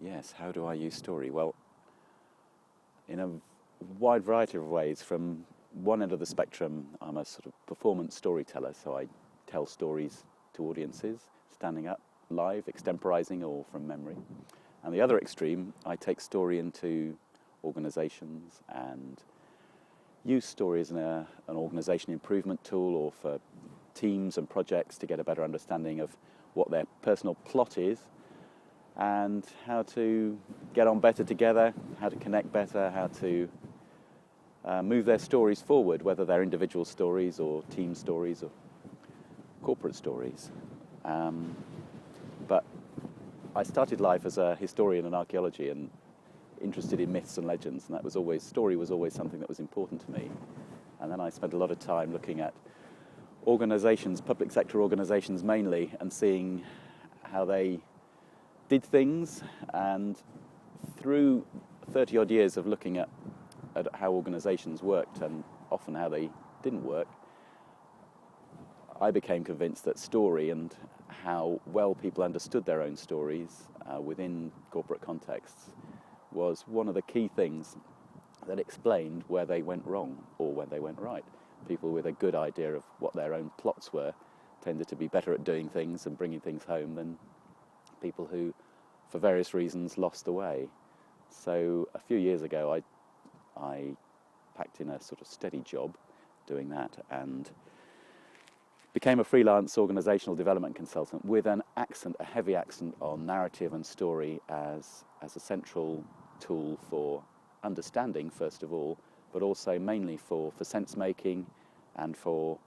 Yes, how do I use story? Well, in a wide variety of ways. From one end of the spectrum, I'm a sort of performance storyteller, so I tell stories to audiences, standing up live, extemporizing, or from memory. And the other extreme, I take story into organizations and use story as an organization improvement tool, or for teams and projects to get a better understanding of what their personal plot is and how to get on better together, how to connect better, how to move their stories forward, whether they're individual stories or team stories or corporate stories. But I started life as a historian in archaeology and interested in myths and legends, and story was always something that was important to me. And then I spent a lot of time looking at organizations, public sector organizations mainly, and seeing how they did things. And through 30 odd years of looking at how organizations worked and often how they didn't work, I became convinced that story and how well people understood their own stories within corporate contexts was one of the key things that explained where they went wrong or where they went right. People with a good idea of what their own plots were tended to be better at doing things and bringing things home than people who, for various reasons, lost the way. So a few years ago, I packed in a sort of steady job doing that and became a freelance organizational development consultant with a heavy accent on narrative and story as a central tool for understanding, first of all, but also mainly for sense making and for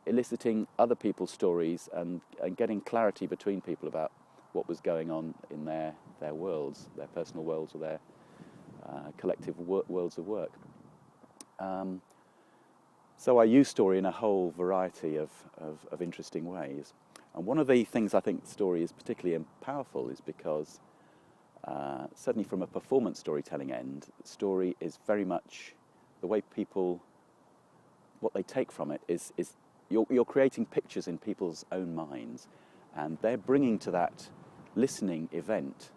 eliciting other people's stories and getting clarity between people about what was going on in their worlds, their personal worlds or their collective worlds of work. So I use story in a whole variety of interesting ways. And one of the things I think story is particularly powerful is because, certainly from a performance storytelling end, story is very much the way people, what they take from it is you're creating pictures in people's own minds, and they're bringing to that listening event.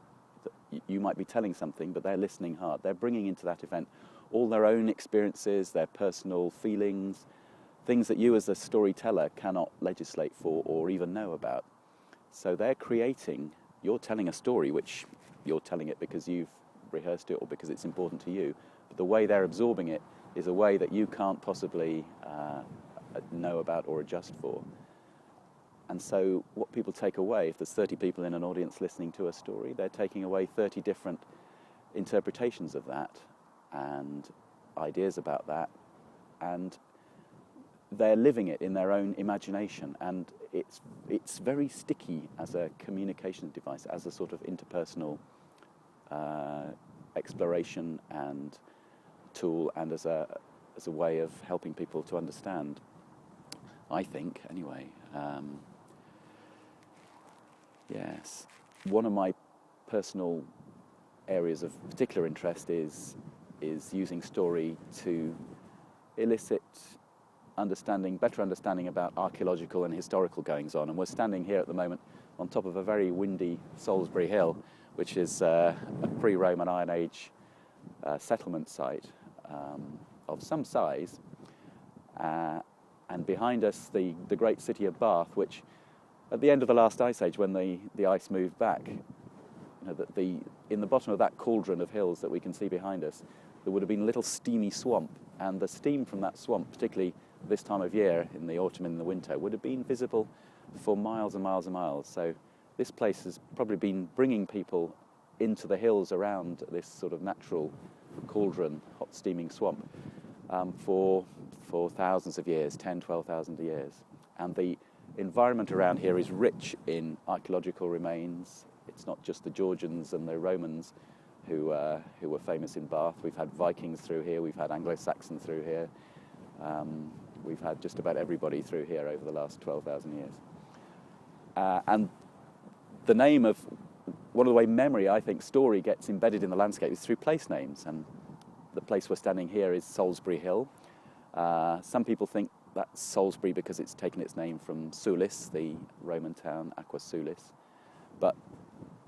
You might be telling something, but they're listening hard. They're bringing into that event all their own experiences, their personal feelings, things that you as a storyteller cannot legislate for or even know about. So you're telling a story, which you're telling it because you've rehearsed it or because it's important to you, but the way they're absorbing it is a way that you can't possibly know about or adjust for. And so what people take away, if there's 30 people in an audience listening to a story, they're taking away 30 different interpretations of that and ideas about that, and they're living it in their own imagination, and it's very sticky as a communication device, as a sort of interpersonal exploration and tool, and as a way of helping people to understand, I think, anyway. Yes. One of my personal areas of particular interest is using story to elicit better understanding about archaeological and historical goings-on. And we're standing here at the moment on top of a very windy Salisbury Hill, which is a pre-Roman Iron Age settlement site of some size. And behind us, the great city of Bath, which at the end of the last ice age, when the ice moved back, in the bottom of that cauldron of hills that we can see behind us, there would have been a little steamy swamp, and the steam from that swamp, particularly this time of year, in the autumn and in the winter, would have been visible for miles and miles and miles. So this place has probably been bringing people into the hills around this sort of natural cauldron, hot steaming swamp, for thousands of years, 10, 12,000 years. And the environment around here is rich in archaeological remains. It's not just the Georgians and the Romans who were famous in Bath. We've had Vikings through here, we've had Anglo-Saxons through here, we've had just about everybody through here over the last 12,000 years. And the name of, one of the way memory, I think, story gets embedded in the landscape is through place names, and the place we're standing here is Salisbury Hill. Some people think that's Salisbury because it's taken its name from Sulis, the Roman town, Aqua Sulis. But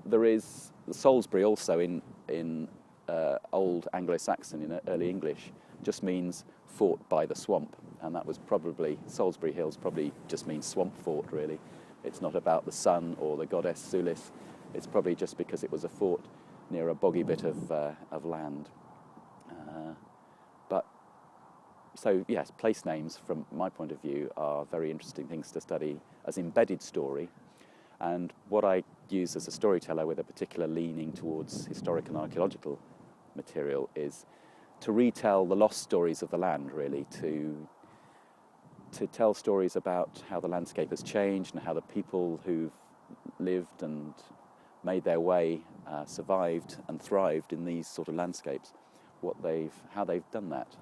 there is Salisbury also in Old Anglo-Saxon, in early English, just means fort by the swamp, and that was probably, Salisbury Hills probably just means swamp fort, really. It's not about the sun or the goddess Sulis. It's probably just because it was a fort near a boggy bit of land. But so yes, place names from my point of view are very interesting things to study as embedded story. And what I use as a storyteller with a particular leaning towards historic and archaeological material is to retell the lost stories of the land, really, to tell stories about how the landscape has changed and how the people who've lived and made their way, survived and thrived in these sort of landscapes, how they've done that,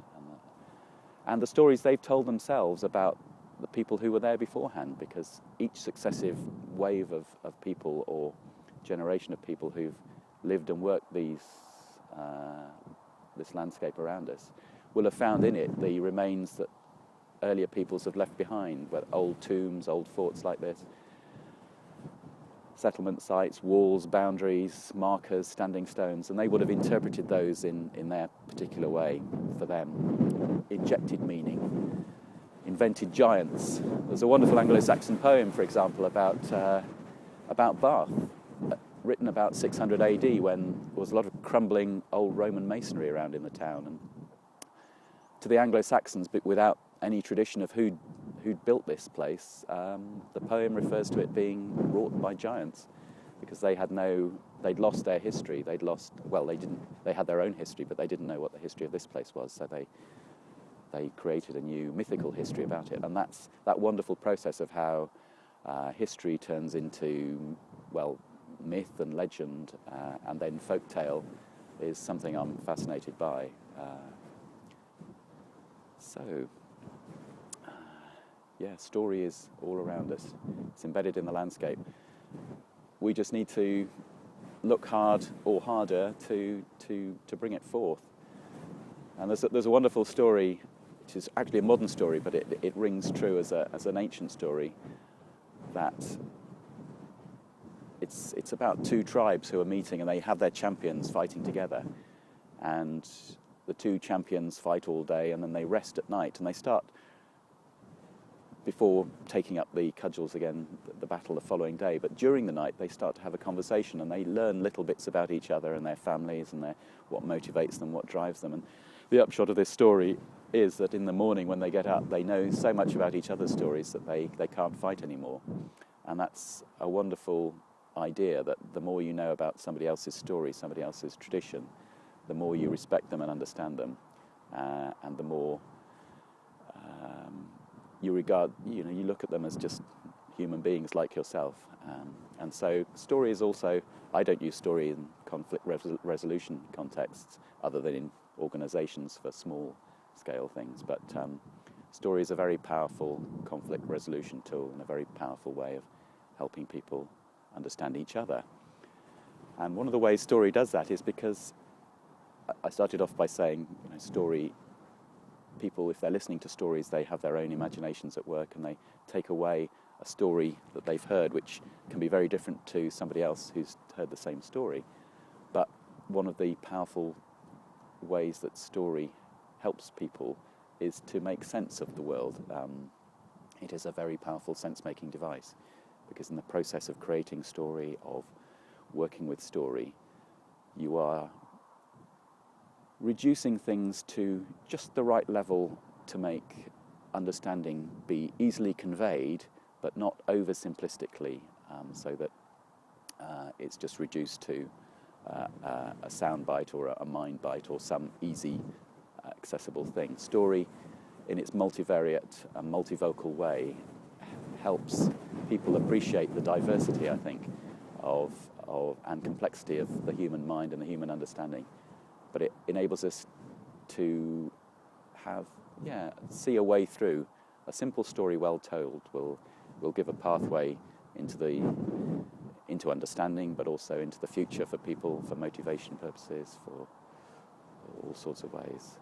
and the stories they've told themselves about the people who were there beforehand, because each successive wave of people or generation of people who've lived and worked this landscape around us will have found in it the remains that earlier peoples have left behind, where old tombs, old forts like this, settlement sites, walls, boundaries, markers, standing stones, and they would have interpreted those in their particular way for them, injected meaning, invented giants. There's a wonderful Anglo-Saxon poem, for example, about Bath, written about 600 AD, when there was a lot of crumbling old Roman masonry around in the town. And to the Anglo-Saxons, but without any tradition of who'd built this place, the poem refers to it being wrought by giants, because they'd lost their history. They had their own history, but they didn't know what the history of this place was, so they created a new mythical history about it. And that's that wonderful process of how history turns into, well, myth and legend, and then folk tale, is something I'm fascinated by. Story is all around us. It's embedded in the landscape. We just need to look hard or harder to bring it forth. And there's a wonderful story, which is actually a modern story, but it rings true as an ancient story, that it's about two tribes who are meeting, and they have their champions fighting together. And the two champions fight all day, and then they rest at night, and they start, before taking up the cudgels again, the battle the following day. But during the night, they start to have a conversation, and they learn little bits about each other and their families and what motivates them, what drives them. And the upshot of this story is that in the morning when they get up, they know so much about each other's stories that they can't fight anymore. And that's a wonderful idea, that the more you know about somebody else's story, somebody else's tradition, the more you respect them and understand them, and the more you regard, you look at them as just human beings like yourself. And so story is also, I don't use story in conflict resolution contexts other than in organizations for small scale things, but story is a very powerful conflict resolution tool and a very powerful way of helping people understand each other. And one of the ways story does that is because I started off by saying, story, people, if they're listening to stories, they have their own imaginations at work, and they take away a story that they've heard, which can be very different to somebody else who's heard the same story. But one of the powerful ways that story helps people is to make sense of the world. It is a very powerful sense-making device, because in the process of creating story, of working with story, you are reducing things to just the right level to make understanding be easily conveyed, but not oversimplistically, so that it's just reduced to a sound bite or a mind bite or some easy, accessible thing. Story, in its multivariate and multivocal way, helps people appreciate the diversity, I think, of and complexity of the human mind and the human understanding. But it enables us to see a way through. A simple story well told will give a pathway into understanding, but also into the future for people, for motivation purposes, for all sorts of ways.